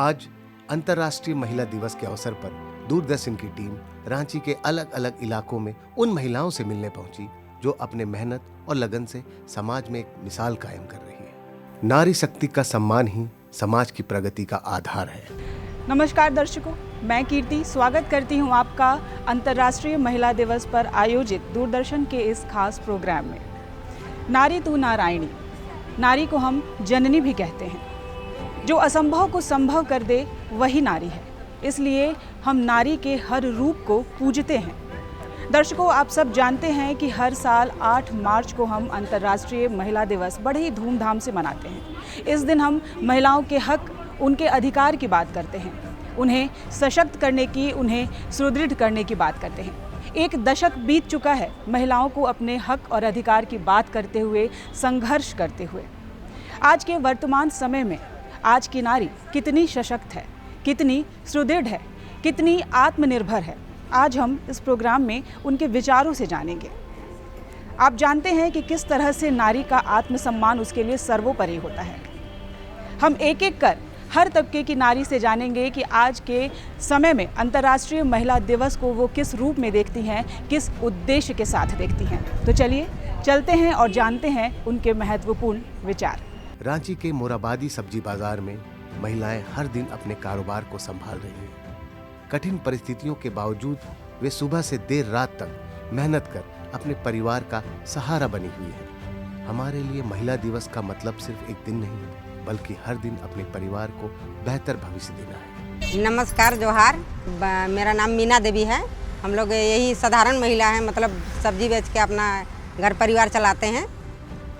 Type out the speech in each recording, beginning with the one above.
आज अंतर्राष्ट्रीय महिला दिवस के अवसर पर दूरदर्शन की टीम रांची के अलग अलग इलाकों में उन महिलाओं से मिलने पहुंची जो अपने मेहनत और लगन से समाज में एक मिसाल कायम कर रही है। नारी शक्ति का सम्मान ही समाज की प्रगति का आधार है। नमस्कार दर्शकों, मैं कीर्ति स्वागत करती हूं आपका अंतर्राष्ट्रीय महिला दिवस पर आयोजित दूरदर्शन के इस खास प्रोग्राम में। नारी तू नारायणी, नारी को हम जननी भी कहते हैं। जो असंभव को संभव कर दे वही नारी है, इसलिए हम नारी के हर रूप को पूजते हैं। दर्शकों, आप सब जानते हैं कि हर साल 8 मार्च को हम अंतर्राष्ट्रीय महिला दिवस बड़े ही धूमधाम से मनाते हैं। इस दिन हम महिलाओं के हक, उनके अधिकार की बात करते हैं, उन्हें सशक्त करने की, उन्हें सुदृढ़ करने की बात करते हैं। एक दशक बीत चुका है महिलाओं को अपने हक और अधिकार की बात करते हुए, संघर्ष करते हुए। आज के वर्तमान समय में आज की नारी कितनी सशक्त है, कितनी सुदृढ़ है, कितनी आत्मनिर्भर है, आज हम इस प्रोग्राम में उनके विचारों से जानेंगे। आप जानते हैं कि किस तरह से नारी का आत्मसम्मान उसके लिए सर्वोपरि होता है। हम एक एक कर हर तबके की नारी से जानेंगे कि आज के समय में अंतर्राष्ट्रीय महिला दिवस को वो किस रूप में देखती हैं, किस उद्देश्य के साथ देखती हैं। तो चलिए चलते हैं और जानते हैं उनके महत्वपूर्ण विचार। रांची के मोराबादी सब्जी बाजार में महिलाएं हर दिन अपने कारोबार को संभाल रही हैं। कठिन परिस्थितियों के बावजूद वे सुबह से देर रात तक मेहनत कर अपने परिवार का सहारा बनी हुई है। हमारे लिए महिला दिवस का मतलब सिर्फ एक दिन नहीं, बल्कि हर दिन अपने परिवार को बेहतर भविष्य देना है। नमस्कार, जोहार। मेरा नाम मीना देवी है। हम लोग यही साधारण महिला हैं, मतलब सब्जी बेच के अपना घर परिवार चलाते हैं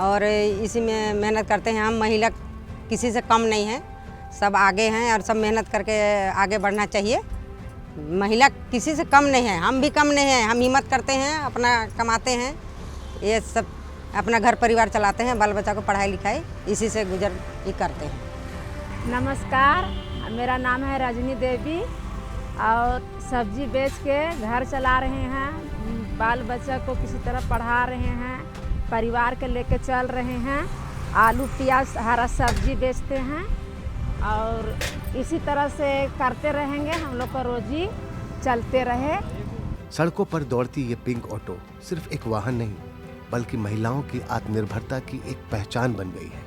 और इसी में मेहनत करते हैं। हम महिला किसी से कम नहीं हैं, सब आगे हैं और सब मेहनत करके आगे बढ़ना चाहिए। महिला किसी से कम नहीं है, हम भी कम नहीं हैं। हम हिम्मत करते हैं, अपना कमाते हैं, ये सब अपना घर परिवार चलाते हैं, बाल बच्चा को पढ़ाई लिखाई इसी से गुजर ही करते हैं। नमस्कार, मेरा नाम है रजनी देवी और सब्जी बेच के घर चला रहे हैं, बाल बच्चा को किसी तरह पढ़ा रहे हैं, परिवार के लेके चल रहे हैं। आलू प्याज हरा सब्जी बेचते हैं और इसी तरह से करते रहेंगे, हम लोग का रोजी चलते रहे। सड़कों पर दौड़ती ये पिंक ऑटो सिर्फ एक वाहन नहीं, बल्कि महिलाओं की आत्मनिर्भरता की एक पहचान बन गई है।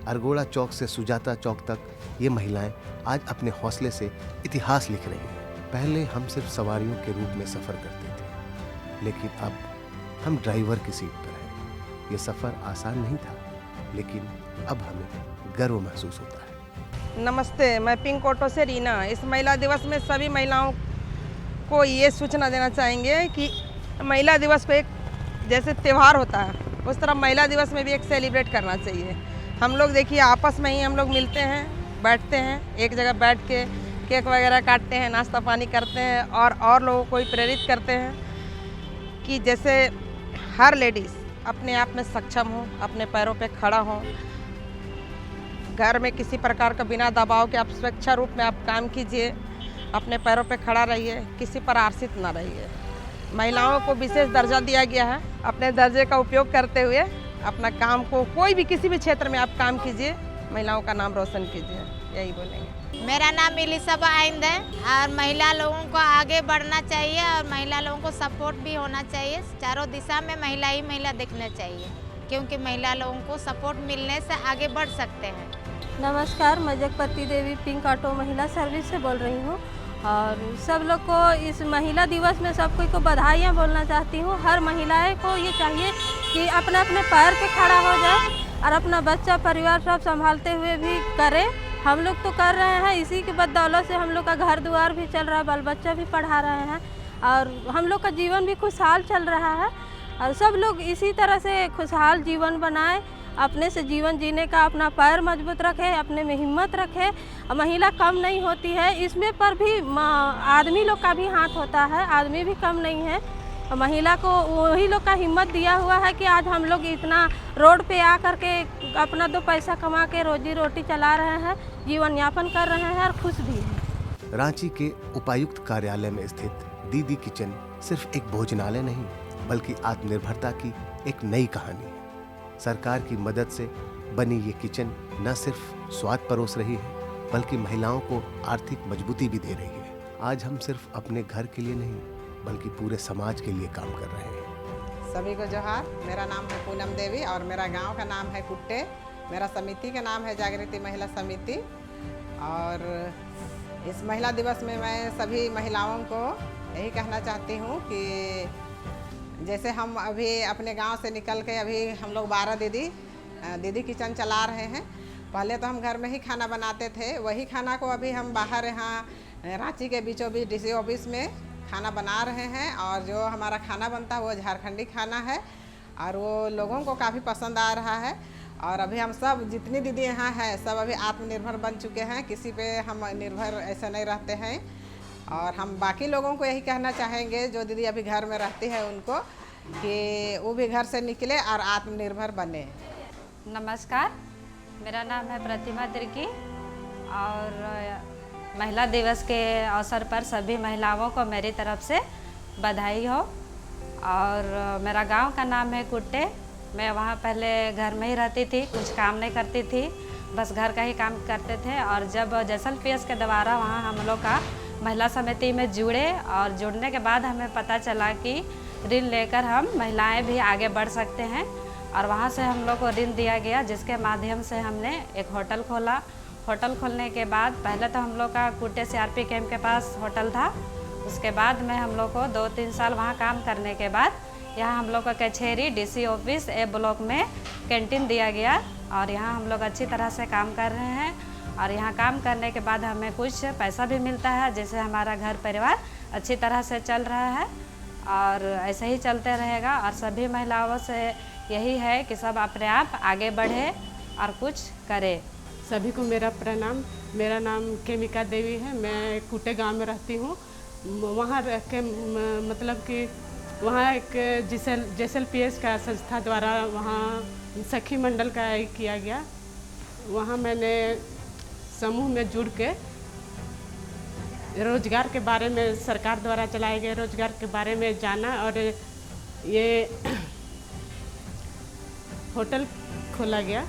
अरगोड़ा चौक से सुजाता चौक तक ये महिलाएं आज अपने हौसले से इतिहास लिख रही हैं। पहले हम सिर्फ सवारियों के रूप में सफर करते थे, लेकिन अब हम ड्राइवर की सीट पर हैं। ये सफर आसान नहीं था, लेकिन अब हमें गर्व महसूस होता है। नमस्ते, मैं पिंक ऑटो से रीना। इस महिला दिवस में सभी महिलाओं को ये सूचना देना चाहेंगे कि महिला दिवस को एक जैसे त्यौहार होता है, उस तरह महिला दिवस में भी एक सेलिब्रेट करना चाहिए। हम लोग देखिए आपस में ही हम लोग मिलते हैं, बैठते हैं, एक जगह बैठ के केक वगैरह काटते हैं, नाश्ता पानी करते हैं और लोगों को प्रेरित करते हैं कि जैसे हर लेडीज़ अपने आप में सक्षम हो, अपने पैरों पे खड़ा हो, घर में किसी प्रकार का बिना दबाव के आप स्वेच्छा रूप में आप काम कीजिए, अपने पैरों पे खड़ा रहिए, किसी पर आश्रित ना रहिए। महिलाओं को विशेष दर्जा दिया गया है, अपने दर्जे का उपयोग करते हुए अपना काम को कोई भी किसी भी क्षेत्र में आप काम कीजिए, महिलाओं का नाम रोशन कीजिए, यही बोलेंगे। मेरा नाम इलिसबा आइंद है और महिला लोगों को आगे बढ़ना चाहिए और महिला लोगों को सपोर्ट भी होना चाहिए। चारों दिशा में महिला ही महिला देखना चाहिए, क्योंकि महिला लोगों को सपोर्ट मिलने से आगे बढ़ सकते हैं। नमस्कार, मैं जगपति देवी पिंक ऑटो महिला सर्विस से बोल रही हूँ और सब लोग को इस महिला दिवस में सब कोई को बधाइयाँ बोलना चाहती हूँ। हर महिलाएं को ये चाहिए कि अपने अपने पैर पे खड़ा हो जाए और अपना बच्चा परिवार सब संभालते हुए भी करे। हम लोग तो कर रहे हैं, इसी की बदौलत से हम लोग का घर द्वार भी चल रहा है, बाल बच्चा भी पढ़ा रहे हैं और हम लोग का जीवन भी खुशहाल चल रहा है। और सब लोग इसी तरह से खुशहाल जीवन बनाए, अपने से जीवन जीने का अपना पैर मजबूत रखे, अपने में हिम्मत रखे। महिला कम नहीं होती है, इसमें पर भी आदमी लोग का भी हाथ होता है, आदमी भी कम नहीं है। महिला को वही लोग का हिम्मत दिया हुआ है कि आज हम लोग इतना रोड पे आ करके अपना 2 पैसा कमा के रोजी रोटी चला रहे हैं, जीवन यापन कर रहे हैं और खुश भी हैं। रांची के उपायुक्त कार्यालय में स्थित दीदी किचन सिर्फ एक भोजनालय नहीं, बल्कि आत्मनिर्भरता की एक नई कहानी है। सरकार की मदद से बनी ये किचन न सिर्फ स्वाद परोस रही है, बल्कि महिलाओं को आर्थिक मजबूती भी दे रही है। आज हम सिर्फ अपने घर के लिए नहीं बल्कि पूरे समाज के लिए काम कर रहे हैं। सभी को जोहार। मेरा नाम है पूनम देवी और मेरा गांव का नाम है कुट्टे। मेरा समिति का नाम है जागृति महिला समिति। और इस महिला दिवस में मैं सभी महिलाओं को यही कहना चाहती हूँ कि जैसे हम अभी अपने गांव से निकल के अभी हम लोग 12 दीदी किचन चला रहे हैं। पहले तो हम घर में ही खाना बनाते थे, वही खाना को अभी हम बाहर यहाँ रांची के बीचों बीच डीसी ऑफिस में खाना बना रहे हैं। और जो हमारा खाना बनता है वो झारखंडी खाना है और वो लोगों को काफ़ी पसंद आ रहा है। और अभी हम सब जितनी दीदी यहाँ हैं सब अभी आत्मनिर्भर बन चुके हैं, किसी पे हम निर्भर ऐसे नहीं रहते हैं। और हम बाकी लोगों को यही कहना चाहेंगे जो दीदी अभी घर में रहती है उनको कि वो भी घर से निकले और आत्मनिर्भर बने। नमस्कार, मेरा नाम है प्रतिमा तिर्की और महिला दिवस के अवसर पर सभी महिलाओं को मेरी तरफ से बधाई हो। और मेरा गांव का नाम है कुट्टे। मैं वहाँ पहले घर में ही रहती थी, कुछ काम नहीं करती थी, बस घर का ही काम करते थे। और जब जैसलपीएस के द्वारा वहाँ हम लोग का महिला समिति में जुड़े और जुड़ने के बाद हमें पता चला कि ऋण लेकर हम महिलाएं भी आगे बढ़ सकते हैं। और वहाँ से हम लोग को ऋण दिया गया, जिसके माध्यम से हमने एक होटल खोला। होटल खोलने के बाद पहले तो हम लोग का कुट्टे CRP कैंप के पास होटल था। उसके बाद में हम लोग को 2-3 साल वहाँ काम करने के बाद यहाँ हम लोग को कचहरी DC ऑफिस A ब्लॉक में कैंटीन दिया गया और यहाँ हम लोग अच्छी तरह से काम कर रहे हैं। और यहाँ काम करने के बाद हमें कुछ पैसा भी मिलता है, जिससे हमारा घर परिवार अच्छी तरह से चल रहा है और ऐसे ही चलते रहेगा। और सभी महिलाओं से यही है कि सब अपने आप आगे बढ़े और कुछ करे। सभी को मेरा प्रणाम। मेरा नाम केमिका देवी है। मैं कुट्टे गांव में रहती हूँ। वहाँ रह के मतलब कि वहाँ एक जैसलपीएस का संस्था द्वारा वहाँ सखी मंडल का किया गया। वहाँ मैंने समूह में जुड़ के रोजगार के बारे में, सरकार द्वारा चलाए गए रोजगार के बारे में जाना और ये होटल खोला गया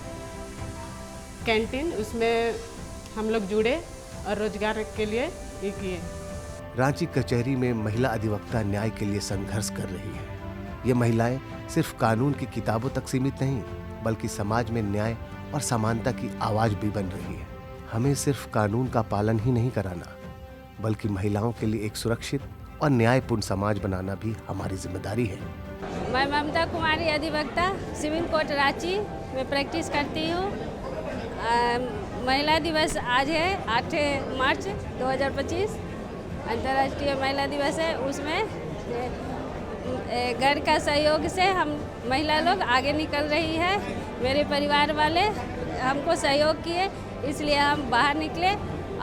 कैंटीन, उसमें हम लोग जुड़े और रोजगार के लिए ये किए। रांची कचहरी में महिला अधिवक्ता न्याय के लिए संघर्ष कर रही है। ये महिलाएं सिर्फ कानून की किताबों तक सीमित नहीं बल्कि समाज में न्याय और समानता की आवाज भी बन रही है। हमें सिर्फ कानून का पालन ही नहीं कराना बल्कि महिलाओं के लिए एक सुरक्षित और न्यायपूर्ण समाज बनाना भी हमारी जिम्मेदारी है। मैं ममता कुमारी अधिवक्ता सिविल कोर्ट रांची में प्रैक्टिस करती हूँ। महिला दिवस आज है 8 मार्च 2025, अंतर्राष्ट्रीय महिला दिवस है। उसमें घर का सहयोग से हम महिला लोग आगे निकल रही है। मेरे परिवार वाले हमको सहयोग किए, इसलिए हम बाहर निकले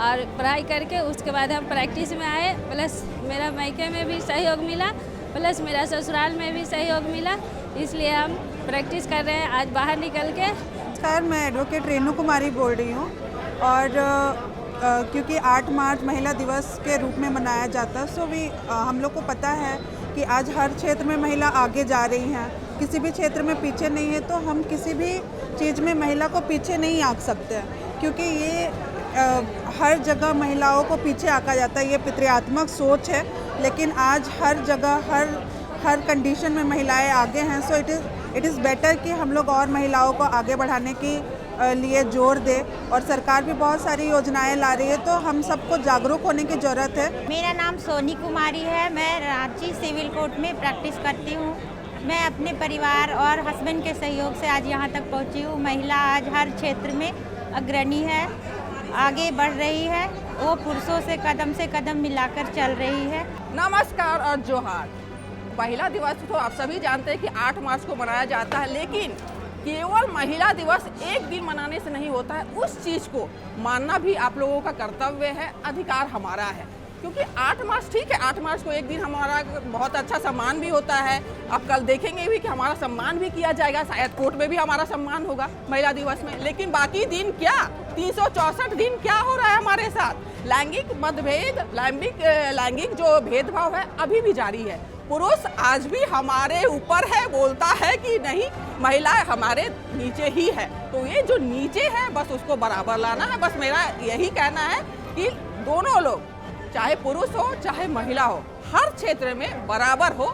और पढ़ाई करके उसके बाद हम प्रैक्टिस में आए। प्लस मेरा मायके में भी सहयोग मिला, प्लस मेरा ससुराल में भी सहयोग मिला, इसलिए हम प्रैक्टिस कर रहे हैं आज बाहर निकल के। नमस्कार, मैं एडवोकेट रेणु कुमारी बोल रही हूँ। और क्योंकि 8 मार्च महिला दिवस के रूप में मनाया जाता है, सो भी हम लोग को पता है कि आज हर क्षेत्र में महिला आगे जा रही हैं, किसी भी क्षेत्र में पीछे नहीं है। तो हम किसी भी चीज़ में महिला को पीछे नहीं आंक सकते हैं, क्योंकि ये हर जगह महिलाओं को पीछे आंका जाता है। ये पितृयात्मक सोच है, लेकिन आज हर जगह हर कंडीशन में महिलाएं आगे हैं। सो इट इज़ बेटर कि हम लोग और महिलाओं को आगे बढ़ाने की लिए जोर दे। और सरकार भी बहुत सारी योजनाएं ला रही है, तो हम सबको जागरूक होने की ज़रूरत है। मेरा नाम सोनी कुमारी है। मैं रांची सिविल कोर्ट में प्रैक्टिस करती हूँ। मैं अपने परिवार और हस्बैंड के सहयोग से आज यहाँ तक पहुँची हूँ। महिला आज हर क्षेत्र में अग्रणी है, आगे बढ़ रही है, वो पुरुषों से कदम मिलाकर चल रही है। नमस्कार और जोहार। महिला दिवस तो आप सभी जानते हैं कि 8 मार्च को मनाया जाता है, लेकिन केवल महिला दिवस एक दिन मनाने से नहीं होता है, उस चीज़ को मानना भी आप लोगों का कर्तव्य है, अधिकार हमारा है। क्योंकि 8 मार्च ठीक है, 8 मार्च को एक दिन हमारा बहुत अच्छा सम्मान भी होता है। आप कल देखेंगे भी कि हमारा सम्मान भी किया जाएगा, शायद कोर्ट में भी हमारा सम्मान होगा महिला दिवस में। लेकिन बाकी दिन क्या, 364 दिन क्या हो रहा है हमारे साथ? लैंगिक मतभेद, लैंगिक जो भेदभाव है अभी भी जारी है। पुरुष आज भी हमारे ऊपर है, बोलता है कि नहीं महिला हमारे नीचे ही है। तो ये जो नीचे है बस उसको बराबर लाना है। बस मेरा यही कहना है कि दोनों लोग, चाहे पुरुष हो चाहे महिला हो, हर क्षेत्र में बराबर हो।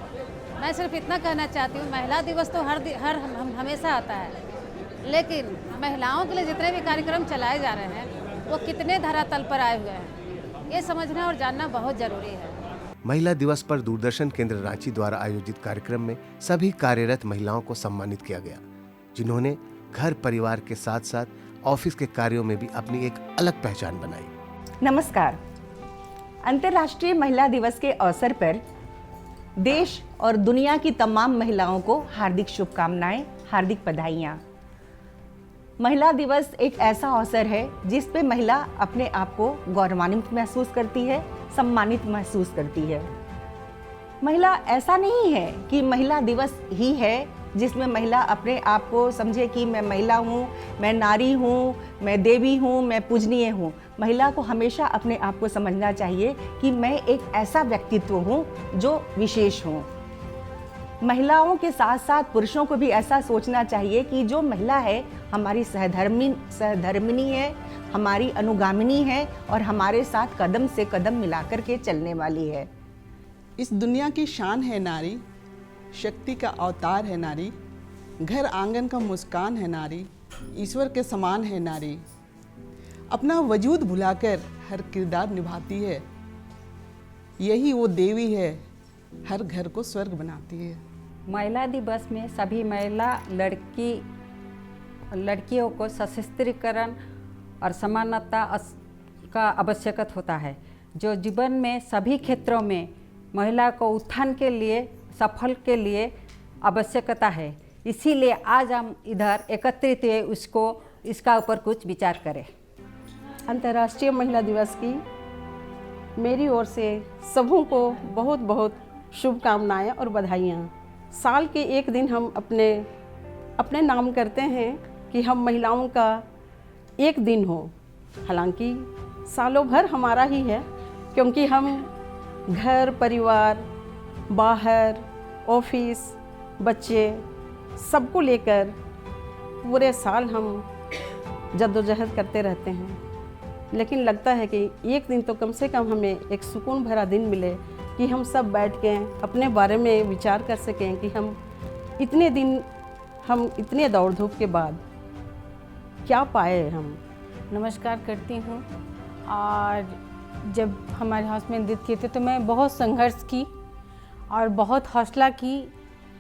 मैं सिर्फ इतना कहना चाहती हूँ, महिला दिवस तो हमेशा आता है, लेकिन महिलाओं के लिए जितने भी कार्यक्रम चलाए जा रहे हैं वो कितने धरातल पर आए हुए हैं, ये समझना और जानना बहुत जरूरी है। महिला दिवस पर दूरदर्शन केंद्र रांची द्वारा आयोजित कार्यक्रम में सभी कार्यरत महिलाओं को सम्मानित किया गया, जिन्होंने घर परिवार के साथ साथ ऑफिस के कार्यों में भी अपनी एक अलग पहचान बनाई। नमस्कार। अंतर्राष्ट्रीय महिला दिवस के अवसर पर देश और दुनिया की तमाम महिलाओं को हार्दिक शुभकामनाएं, हार्दिक बधाइयाँ। महिला दिवस एक ऐसा अवसर है जिस पे महिला अपने आप को गौरवान्वित महसूस करती है, सम्मानित महसूस करती है। महिला ऐसा नहीं है कि महिला दिवस ही है जिसमें महिला अपने आप को समझे कि मैं महिला हूँ, मैं नारी हूँ, मैं देवी हूँ, मैं पूजनीय हूँ। महिला को हमेशा अपने आप को समझना चाहिए कि मैं एक ऐसा व्यक्तित्व हूँ जो विशेष हूँ। महिलाओं के साथ साथ पुरुषों को भी ऐसा सोचना चाहिए कि जो महिला है हमारी सहधर्मिणी है, हमारी अनुगामिनी है और हमारे साथ कदम से कदम मिलाकर के चलने वाली है। इस दुनिया की शान है नारी, शक्ति का अवतार है नारी, घर आंगन का मुस्कान है नारी, ईश्वर के समान है नारी। अपना वजूद भुलाकर हर किरदार निभाती है, यही वो देवी है, हर घर को स्वर्ग बनाती है। महिला दिवस में सभी महिला लड़कियों को सशस्त्रीकरण और समानता का आवश्यकता होता है, जो जीवन में सभी क्षेत्रों में महिला को उत्थान के लिए, सफल के लिए आवश्यकता है। इसीलिए आज हम इधर एकत्रित हुए इसका ऊपर कुछ विचार करें। अंतर्राष्ट्रीय महिला दिवस की मेरी ओर से सबों को बहुत बहुत शुभकामनाएं और बधाइयाँ। साल के एक दिन हम अपने नाम करते हैं कि हम महिलाओं का एक दिन हो, हालांकि सालों भर हमारा ही है, क्योंकि हम घर परिवार, बाहर, ऑफिस, बच्चे सबको लेकर पूरे साल हम जद्दोजहद करते रहते हैं। लेकिन लगता है कि एक दिन तो कम से कम हमें एक सुकून भरा दिन मिले कि हम सब बैठ के अपने बारे में विचार कर सकें कि हम इतने दिन, हम इतने दौड़ धूप के बाद क्या पाए हम। नमस्कार करती हूँ। और जब हमारे हाउसमेट डेथ किए थे तो मैं बहुत संघर्ष की और बहुत हौसला की।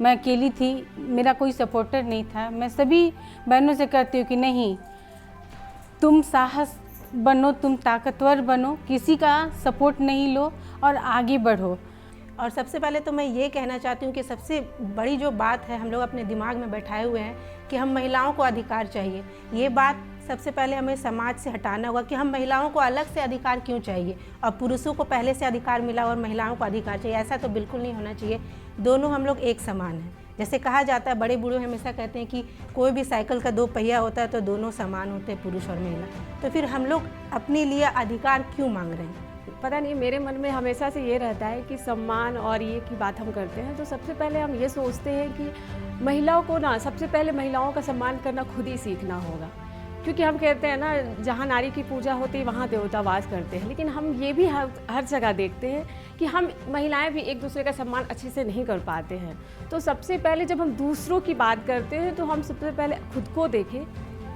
मैं अकेली थी, मेरा कोई सपोर्टर नहीं था। मैं सभी बहनों से कहती हूँ कि नहीं, तुम साहस बनो, तुम ताकतवर बनो, किसी का सपोर्ट नहीं लो और आगे बढ़ो। और सबसे पहले तो मैं ये कहना चाहती हूँ कि सबसे बड़ी जो बात है हम लोग अपने दिमाग में बैठाए हुए हैं कि हम महिलाओं को अधिकार चाहिए। ये बात सबसे पहले हमें समाज से हटाना होगा कि हम महिलाओं को अलग से अधिकार क्यों चाहिए और पुरुषों को पहले से अधिकार मिला और महिलाओं को अधिकार चाहिए। ऐसा तो बिल्कुल नहीं होना चाहिए। दोनों हम लोग एक समान हैं। जैसे कहा जाता है, बड़े बूढ़े हमेशा कहते हैं कि कोई भी साइकिल का दो पहिया होता है तो दोनों समान होते हैं, पुरुष और महिला। तो फिर हम लोग अपने लिए अधिकार क्यों मांग रहे हैं? पता नहीं, मेरे मन में हमेशा से ये रहता है कि सम्मान और ये की बात हम करते हैं तो सबसे पहले हम ये सोचते हैं कि महिलाओं को ना, सबसे पहले महिलाओं का सम्मान करना खुद ही सीखना होगा। क्योंकि हम कहते हैं ना, जहाँ नारी की पूजा होती है वहाँ देवता वास करते हैं, लेकिन हम ये भी हर जगह देखते हैं कि हम महिलाएं भी एक दूसरे का सम्मान अच्छे से नहीं कर पाते हैं। तो सबसे पहले जब हम दूसरों की बात करते हैं तो हम सबसे पहले खुद को देखें,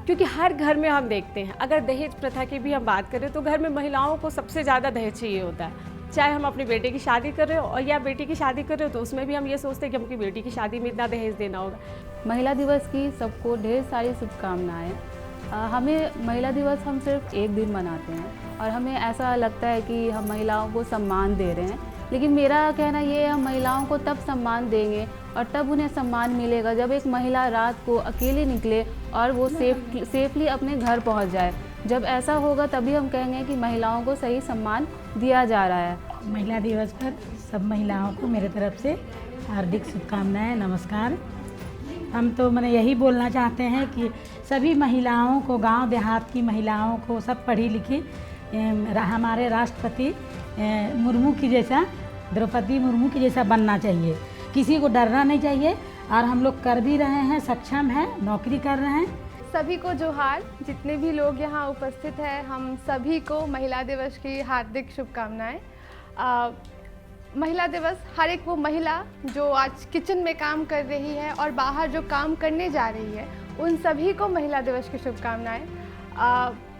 क्योंकि हर घर में हम देखते हैं, अगर दहेज प्रथा की भी हम बात करें तो घर में महिलाओं को सबसे ज़्यादा दहेज चाहिए होता है। चाहे हम अपनी बेटे की शादी कर रहे हो और या बेटी की शादी कर रहे हो तो उसमें भी हम ये सोचते हैं कि हमकी बेटी की शादी में इतना दहेज देना होगा। महिला दिवस की सबको ढेर सारी शुभकामनाएँ। हमें महिला दिवस हम सिर्फ एक दिन मनाते हैं और हमें ऐसा लगता है कि हम महिलाओं को सम्मान दे रहे हैं, लेकिन मेरा कहना ये है, हम महिलाओं को तब सम्मान देंगे और तब उन्हें सम्मान मिलेगा जब एक महिला रात को अकेले निकले और वो सेफली अपने घर पहुंच जाए। जब ऐसा होगा तभी हम कहेंगे कि महिलाओं को सही सम्मान दिया जा रहा है। महिला दिवस पर सब महिलाओं को मेरे तरफ से हार्दिक शुभकामनाएं, नमस्कार। हम तो मैंने यही बोलना चाहते हैं कि सभी महिलाओं को, गांव देहात की महिलाओं को, सब पढ़ी लिखी हमारे राष्ट्रपति मुर्मू की जैसा द्रौपदी मुर्मू के जैसा बनना चाहिए। किसी को डरना नहीं चाहिए और हम लोग कर भी रहे हैं, सक्षम हैं, नौकरी कर रहे हैं। सभी को जोहार। जितने भी लोग यहाँ उपस्थित हैं, हम सभी को महिला दिवस की हार्दिक शुभकामनाएं। महिला दिवस हर एक वो महिला जो आज किचन में काम कर रही है और बाहर जो काम करने जा रही है, उन सभी को महिला दिवस की शुभकामनाएं।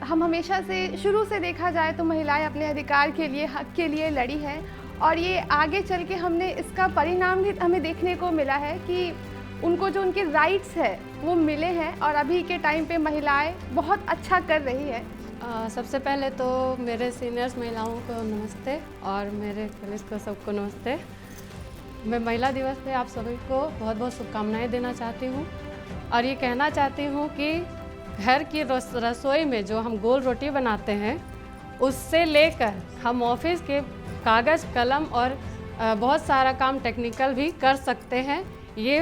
हम हमेशा से शुरू से देखा जाए तो महिलाएं अपने अधिकार के लिए, हक के लिए लड़ी हैं और ये आगे चल के हमने इसका परिणाम भी हमें देखने को मिला है कि उनको जो उनके राइट्स है वो मिले हैं और अभी के टाइम पे महिलाएं बहुत अच्छा कर रही है। सबसे पहले तो मेरे सीनियर्स महिलाओं को नमस्ते और मेरे कॉलेज को सबको नमस्ते। मैं महिला दिवस पे आप सभी को बहुत बहुत शुभकामनाएं देना चाहती हूँ और ये कहना चाहती हूँ कि घर की रसोई में जो हम गोल रोटी बनाते हैं, उससे लेकर हम ऑफिस के कागज़ कलम और बहुत सारा काम टेक्निकल भी कर सकते हैं। ये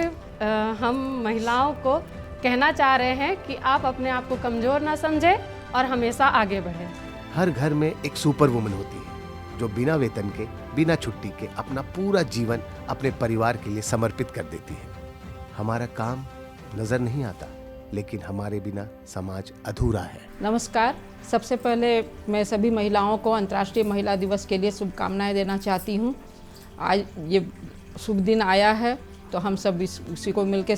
हम महिलाओं को कहना चाह रहे हैं कि आप अपने आप को कमज़ोर ना समझें और हमेशा आगे बढ़ें। हर घर में एक सुपर वुमन होती है जो बिना वेतन के, बिना छुट्टी के अपना पूरा जीवन अपने परिवार के लिए समर्पित कर देती है। हमारा काम नजर नहीं आता, लेकिन हमारे बिना समाज अधूरा है। नमस्कार। सबसे पहले मैं सभी महिलाओं को अंतर्राष्ट्रीय महिला दिवस के लिए शुभकामनाएं देना चाहती हूँ। आज ये शुभ दिन आया है तो हम सब इसी को मिलकर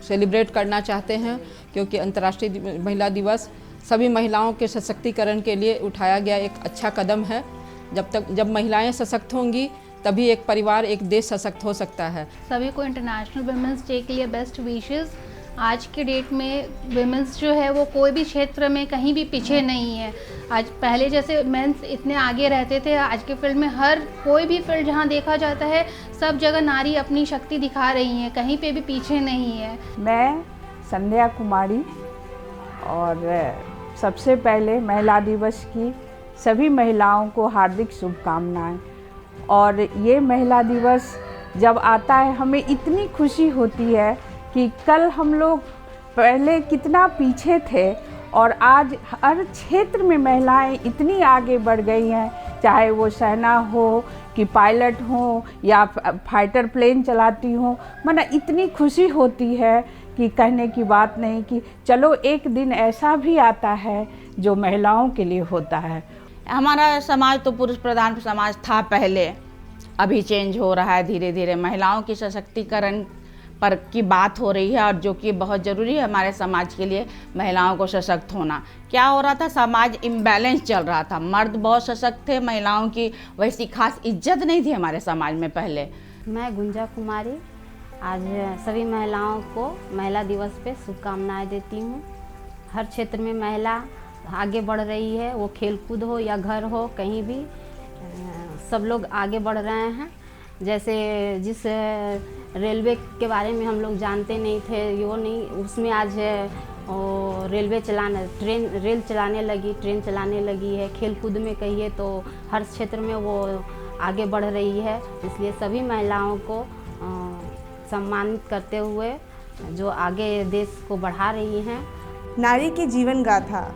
सेलिब्रेट करना चाहते हैं, क्योंकि अंतर्राष्ट्रीय महिला दिवस सभी महिलाओं के सशक्तिकरण के लिए उठाया गया एक अच्छा कदम है। जब महिलाएं सशक्त होंगी तभी एक परिवार, एक देश सशक्त हो सकता है। सभी को इंटरनेशनल वुमेंस डे के लिए बेस्ट विशेस। आज के डेट में वुमेंस जो है वो कोई भी क्षेत्र में कहीं भी पीछे नहीं है। आज पहले जैसे मेंस इतने आगे रहते थे, आज के फील्ड में हर कोई भी फील्ड जहाँ देखा जाता है सब जगह नारी अपनी शक्ति दिखा रही है, कहीं पे भी पीछे नहीं है। मैं संध्या कुमारी और सबसे पहले महिला दिवस की सभी महिलाओं को हार्दिक शुभकामनाएं। और ये महिला दिवस जब आता है हमें इतनी खुशी होती है कि कल हम लोग पहले कितना पीछे थे और आज हर क्षेत्र में महिलाएं इतनी आगे बढ़ गई हैं, चाहे वो सेना हो कि पायलट हो या फाइटर प्लेन चलाती हो। माना इतनी खुशी होती है कि कहने की बात नहीं कि चलो एक दिन ऐसा भी आता है जो महिलाओं के लिए होता है। हमारा समाज तो पुरुष प्रधान समाज था पहले, अभी चेंज हो रहा है धीरे धीरे। महिलाओं की सशक्तिकरण पर की बात हो रही है और जो कि बहुत ज़रूरी है हमारे समाज के लिए, महिलाओं को सशक्त होना। क्या हो रहा था, समाज इम्बैलेंस चल रहा था। मर्द बहुत सशक्त थे, महिलाओं की वैसी खास इज्जत नहीं थी हमारे समाज में पहले। मैं गुंजा कुमारी आज सभी महिलाओं को महिला दिवस पे शुभकामनाएं देती हूँ। हर क्षेत्र में महिला आगे बढ़ रही है, वो खेलकूद हो या घर हो, कहीं भी सब लोग आगे बढ़ रहे हैं। जैसे जिस रेलवे के बारे में हम लोग जानते नहीं थे, वो नहीं, उसमें आज रेलवे रेल चलाने लगी, ट्रेन चलाने लगी है। खेलकूद में कहिए तो हर क्षेत्र में वो आगे बढ़ रही है। इसलिए सभी महिलाओं को सम्मानित करते हुए जो आगे देश को बढ़ा रही हैं। नारी की जीवन गाथा।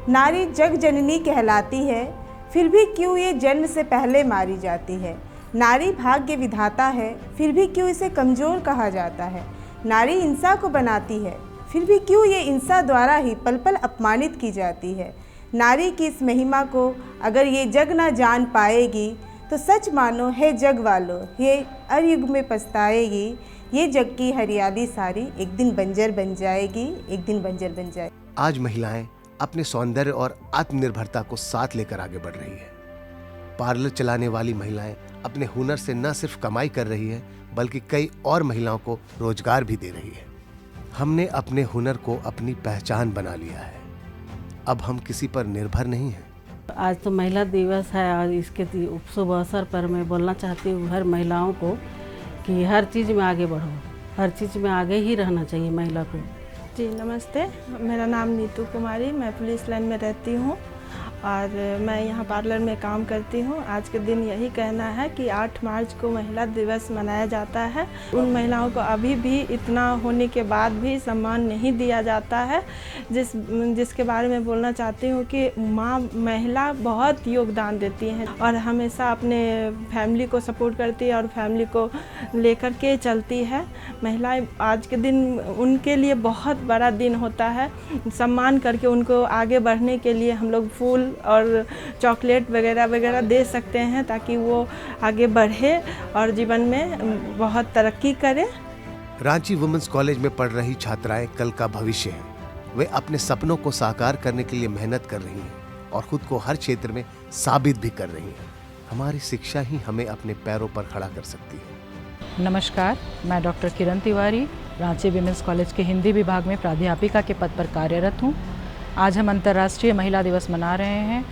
नारी जग जननी कहलाती है, फिर भी क्यों ये जन्म से पहले मारी जाती है। नारी भाग्य विधाता है, फिर भी क्यों इसे कमज़ोर कहा जाता है। नारी इंसा को बनाती है, फिर भी क्यों ये इंसा द्वारा ही पल पल अपमानित की जाती है। नारी की इस महिमा को अगर ये जग ना जान पाएगी तो सच मानो है जग वालों, ये अरयुग में पछताएगी। ये जग की हरियाली सारी एक दिन बंजर बन जाएगी, एक दिन बंजर बन जाएगी। आज महिलाएं अपने सौंदर्य और आत्मनिर्भरता को साथ लेकर आगे बढ़ रही है। पार्लर चलाने वाली महिलाएं अपने हुनर से न सिर्फ कमाई कर रही है, बल्कि कई और महिलाओं को रोजगार भी दे रही है। हमने अपने हुनर को अपनी पहचान बना लिया है। अब हम किसी पर निर्भर नहीं हैं। आज तो महिला दिवस है और इसके शुभ अवसर पर मैं बोलना चाहती हूँ हर महिलाओं को कि हर चीज़ में आगे बढ़ो, हर चीज़ में आगे ही रहना चाहिए महिला को। जी नमस्ते, मेरा नाम नीतू कुमारी, मैं पुलिस लाइन में रहती हूँ और मैं यहाँ पार्लर में काम करती हूँ। आज के दिन यही कहना है कि 8 मार्च को महिला दिवस मनाया जाता है। उन महिलाओं को अभी भी इतना होने के बाद भी सम्मान नहीं दिया जाता है, जिसके बारे में बोलना चाहती हूँ कि माँ महिला बहुत योगदान देती हैं और हमेशा अपने फैमिली को सपोर्ट करती है और फैमिली को लेकर के चलती है। महिलाएं आज के दिन उनके लिए बहुत बड़ा दिन होता है। सम्मान करके उनको आगे बढ़ने के लिए हम लोग फूल और चॉकलेट वगैरह वगैरह दे सकते हैं ताकि वो आगे बढ़े और जीवन में बहुत तरक्की करे। रांची वुमेन्स कॉलेज में पढ़ रही छात्राएं कल का भविष्य हैं। वे अपने सपनों को साकार करने के लिए मेहनत कर रही हैं और खुद को हर क्षेत्र में साबित भी कर रही हैं। हमारी शिक्षा ही हमें अपने पैरों पर खड़ा कर सकती है। नमस्कार, मैं डॉक्टर किरण तिवारी रांची विमेंस कॉलेज के हिंदी विभाग में प्राध्यापिका के पद पर कार्यरत हूँ। आज हम अंतर्राष्ट्रीय महिला दिवस मना रहे हैं।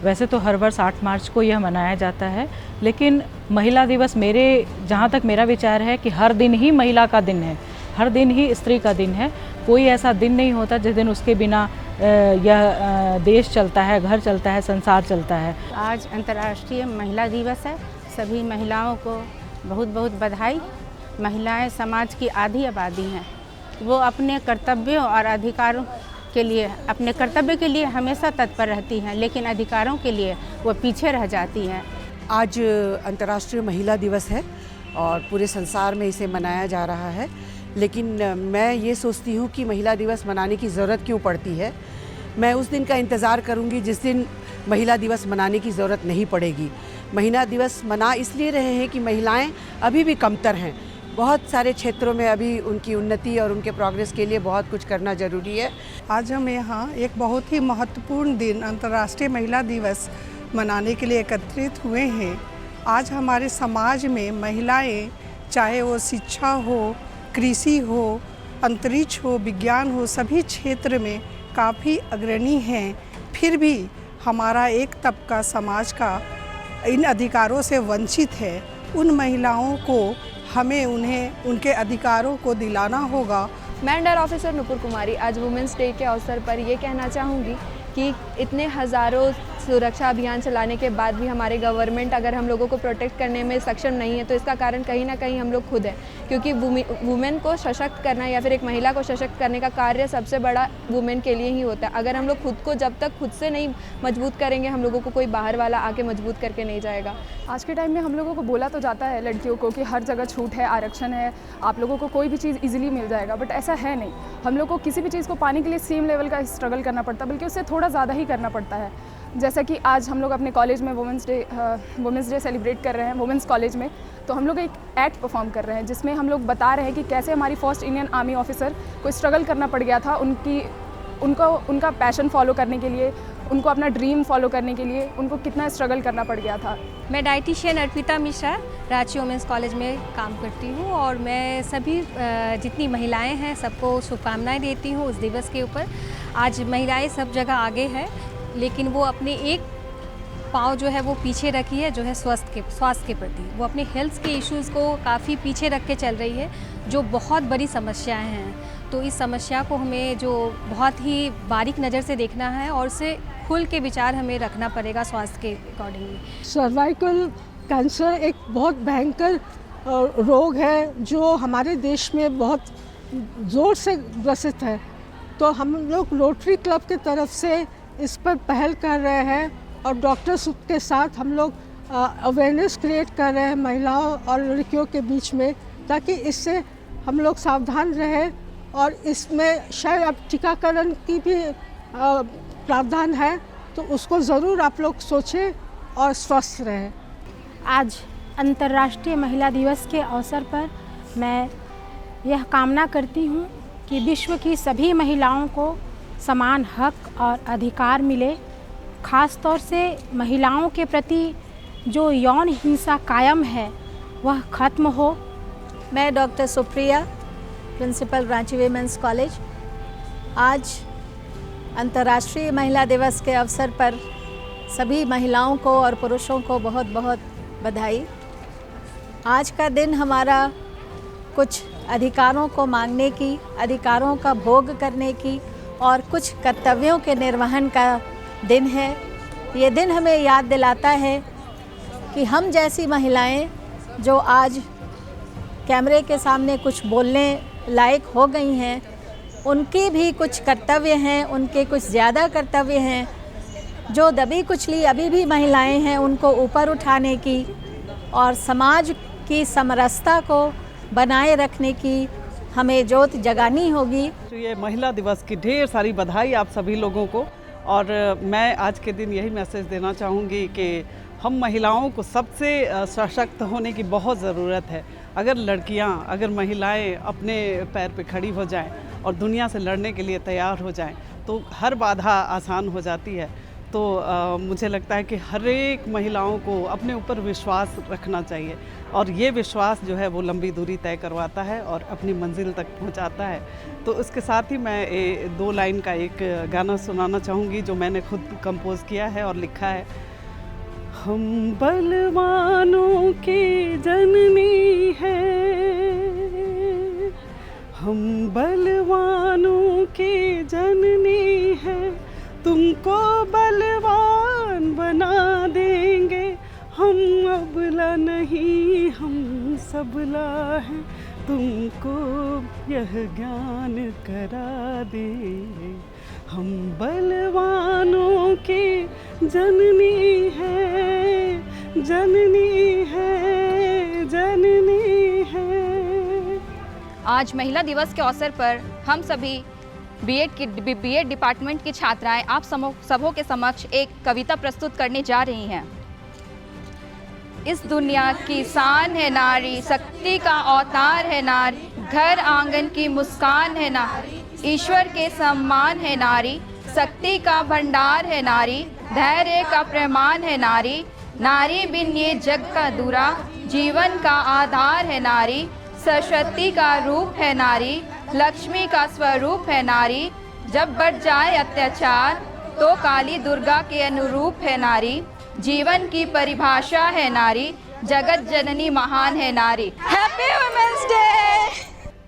वैसे तो हर वर्ष 8 मार्च को यह मनाया जाता है, लेकिन महिला दिवस जहाँ तक मेरा विचार है कि हर दिन ही महिला का दिन है, हर दिन ही स्त्री का दिन है। कोई ऐसा दिन नहीं होता जिस दिन उसके बिना यह देश चलता है, घर चलता है, संसार चलता है। आज अंतर्राष्ट्रीय महिला दिवस है। सभी महिलाओं को बहुत बहुत बधाई। महिलाएं समाज की आधी आबादी हैं। वो अपने कर्तव्यों और अधिकारों के लिए, अपने कर्तव्य के लिए हमेशा तत्पर रहती हैं, लेकिन अधिकारों के लिए वो पीछे रह जाती हैं। आज अंतर्राष्ट्रीय महिला दिवस है और पूरे संसार में इसे मनाया जा रहा है, लेकिन मैं ये सोचती हूँ कि महिला दिवस मनाने की ज़रूरत क्यों पड़ती है। मैं उस दिन का इंतज़ार करूँगी जिस दिन महिला दिवस मनाने की ज़रूरत नहीं पड़ेगी। महिला दिवस मना इसलिए रहे हैं कि महिलाएं अभी भी कमतर हैं। बहुत सारे क्षेत्रों में अभी उनकी उन्नति और उनके प्रोग्रेस के लिए बहुत कुछ करना ज़रूरी है। आज हम यहाँ एक बहुत ही महत्वपूर्ण दिन अंतर्राष्ट्रीय महिला दिवस मनाने के लिए एकत्रित हुए हैं। आज हमारे समाज में महिलाएं, चाहे वो शिक्षा हो, कृषि हो, अंतरिक्ष हो, विज्ञान हो, सभी क्षेत्र में काफ़ी अग्रणी हैं। फिर भी हमारा एक तबका समाज का इन अधिकारों से वंचित है। उन महिलाओं को हमें उन्हें उनके अधिकारों को दिलाना होगा। मैं अंडर ऑफिसर नुपुर कुमारी आज वुमेंस डे के अवसर पर ये कहना चाहूँगी कि इतने हज़ारों सुरक्षा अभियान चलाने के बाद भी हमारे गवर्नमेंट अगर हम लोगों को प्रोटेक्ट करने में सक्षम नहीं है तो इसका कारण कहीं ना कहीं हम लोग खुद हैं, क्योंकि वुमेन को सशक्त करना या फिर एक महिला को सशक्त करने का कार्य सबसे बड़ा वुमेन के लिए ही होता है। अगर हम लोग खुद को जब तक खुद से नहीं मजबूत करेंगे, हम लोगों को कोई बाहर वाला आके मजबूत करके नहीं जाएगा। आज के टाइम में हम लोगों को बोला तो जाता है लड़कियों को कि हर जगह छूट है, आरक्षण है, आप लोगों को कोई भी चीज़ ईजिली मिल जाएगा, बट ऐसा है नहीं। हम लोग को किसी भी चीज़ को पाने के लिए सेम लेवल का स्ट्रगल करना पड़ता है, बल्कि उससे थोड़ा ज़्यादा ही करना पड़ता है। जैसा कि आज हम लोग अपने कॉलेज में वुमेंस डे सेलिब्रेट कर रहे हैं वुमेंस कॉलेज में, तो हम लोग एक एक्ट परफॉर्म कर रहे हैं जिसमें हम लोग बता रहे हैं कि कैसे हमारी फर्स्ट इंडियन आर्मी ऑफिसर को स्ट्रगल करना पड़ गया था उनका पैशन फॉलो करने के लिए, उनको अपना ड्रीम फॉलो करने के लिए उनको कितना स्ट्रगल करना पड़ गया था। मैं dietitian Arpita Mishra Ranchi women's college में काम करती हूँ और मैं सभी जितनी महिलाएं हैं सबको शुभकामनाएं देती हूँ उस दिवस के ऊपर। आज महिलाएं सब जगह आगे है, लेकिन वो अपने एक पाँव जो है वो पीछे रखी है, जो है स्वास्थ्य के प्रति। वो अपने हेल्थ के इश्यूज़ को काफ़ी पीछे रख के चल रही है, जो बहुत बड़ी समस्याएं हैं। तो इस समस्या को हमें जो बहुत ही बारीक नज़र से देखना है और उसे खुल के विचार हमें रखना पड़ेगा स्वास्थ्य के अकॉर्डिंगली। सर्वाइकल कैंसर एक बहुत भयंकर रोग है जो हमारे देश में बहुत ज़ोर से ग्रसित है। तो हम लोग रोटरी क्लब की तरफ से इस पर पहल कर रहे हैं और डॉक्टर्स के साथ हम लोग अवेयरनेस क्रिएट कर रहे हैं महिलाओं और लड़कियों के बीच में, ताकि इससे हम लोग सावधान रहें। और इसमें शायद अब टीकाकरण की भी प्रावधान है, तो उसको ज़रूर आप लोग सोचें और स्वस्थ रहें। आज अंतर्राष्ट्रीय महिला दिवस के अवसर पर मैं यह कामना करती हूँ कि विश्व की सभी महिलाओं को समान हक और अधिकार मिले। ख़ास तौर से महिलाओं के प्रति जो यौन हिंसा कायम है वह ख़त्म हो। मैं doctor Supriya, principal Ranchi women's college, आज अंतर्राष्ट्रीय महिला दिवस के अवसर पर सभी महिलाओं को और पुरुषों को बहुत बहुत बधाई। आज का दिन हमारा कुछ अधिकारों को मांगने की, अधिकारों का भोग करने की और कुछ कर्तव्यों के निर्वहन का दिन है। ये दिन हमें याद दिलाता है कि हम जैसी महिलाएं जो आज कैमरे के सामने कुछ बोलने लायक हो गई हैं, उनके भी कुछ कर्तव्य हैं, उनके कुछ ज़्यादा कर्तव्य हैं। जो दबी कुचली अभी भी महिलाएं हैं, उनको ऊपर उठाने की और समाज की समरसता को बनाए रखने की हमें जोत जगानी होगी। तो ये महिला दिवस की ढेर सारी बधाई आप सभी लोगों को। और मैं आज के दिन यही मैसेज देना चाहूँगी कि हम महिलाओं को सबसे सशक्त होने की बहुत ज़रूरत है। अगर लड़कियाँ, अगर महिलाएं अपने पैर पे खड़ी हो जाएं और दुनिया से लड़ने के लिए तैयार हो जाएं तो हर बाधा आसान हो जाती है। तो मुझे लगता है कि हर एक महिलाओं को अपने ऊपर विश्वास रखना चाहिए और ये विश्वास जो है वो लंबी दूरी तय करवाता है और अपनी मंजिल तक पहुंचाता है। तो उसके साथ ही मैं 2 लाइन का एक गाना सुनाना चाहूँगी जो मैंने खुद कंपोज़ किया है और लिखा है। हम बलवानों की जननी है, हम बलवानों की जननी है, तुमको बलवान बना देंगे, हम अबला नहीं हम सबला हैं, तुमको यह ज्ञान करा देंगे। हम बलवानों की जननी है, जननी है, जननी है। आज महिला दिवस के अवसर पर हम सभी बीएड डिपार्टमेंट की छात्राएं आप सबों के समक्ष एक कविता प्रस्तुत करने जा रही हैं। इस दुनिया की शान है नारी, शक्ति का अवतार है नारी, घर आंगन की मुस्कान है नारी, ईश्वर के सम्मान है नारी, शक्ति का भंडार है नारी, धैर्य का प्रमाण है नारी, नारी बिन ये जग का अधूरा, जीवन का आधार है नारी, सरस्वती का रूप है नारी, लक्ष्मी का स्वरूप है नारी, जब बढ़ जाए अत्याचार तो काली दुर्गा के अनुरूप है नारी, जीवन की परिभाषा है नारी, जगत जननी महान है नारी। Happy women's day.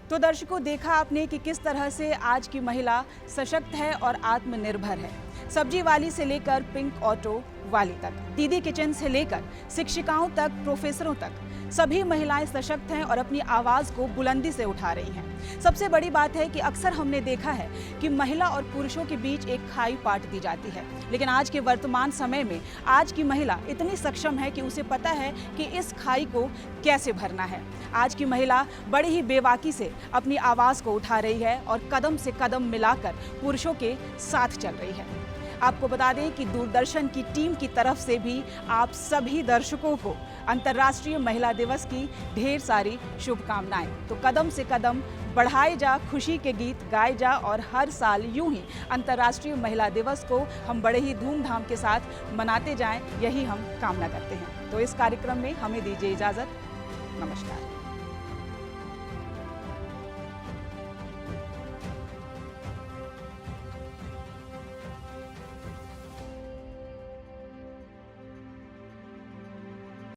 तो दर्शकों, देखा आपने कि किस तरह से आज की महिला सशक्त है और आत्मनिर्भर है। सब्जी वाली से लेकर पिंक ऑटो वाली तक, दीदी किचन से लेकर शिक्षिकाओं तक, प्रोफेसरों तक, सभी महिलाएं सशक्त हैं और अपनी आवाज़ को बुलंदी से उठा रही हैं। सबसे बड़ी बात है कि अक्सर हमने देखा है कि महिला और पुरुषों के बीच एक खाई पाट दी जाती है, लेकिन आज के वर्तमान समय में आज की महिला इतनी सक्षम है कि उसे पता है कि इस खाई को कैसे भरना है। आज की महिला बड़ी ही बेबाकी से अपनी आवाज़ को उठा रही है और कदम से कदम मिलाकर पुरुषों के साथ चल रही है। आपको बता दें कि दूरदर्शन की टीम की तरफ से भी आप सभी दर्शकों को अंतर्राष्ट्रीय महिला दिवस की ढेर सारी शुभकामनाएं। तो कदम से कदम बढ़ाए जा, खुशी के गीत गाए जा और हर साल यूं ही अंतर्राष्ट्रीय महिला दिवस को हम बड़े ही धूमधाम के साथ मनाते जाएं, यही हम कामना करते हैं। तो इस कार्यक्रम में हमें दीजिए इजाज़त। नमस्कार।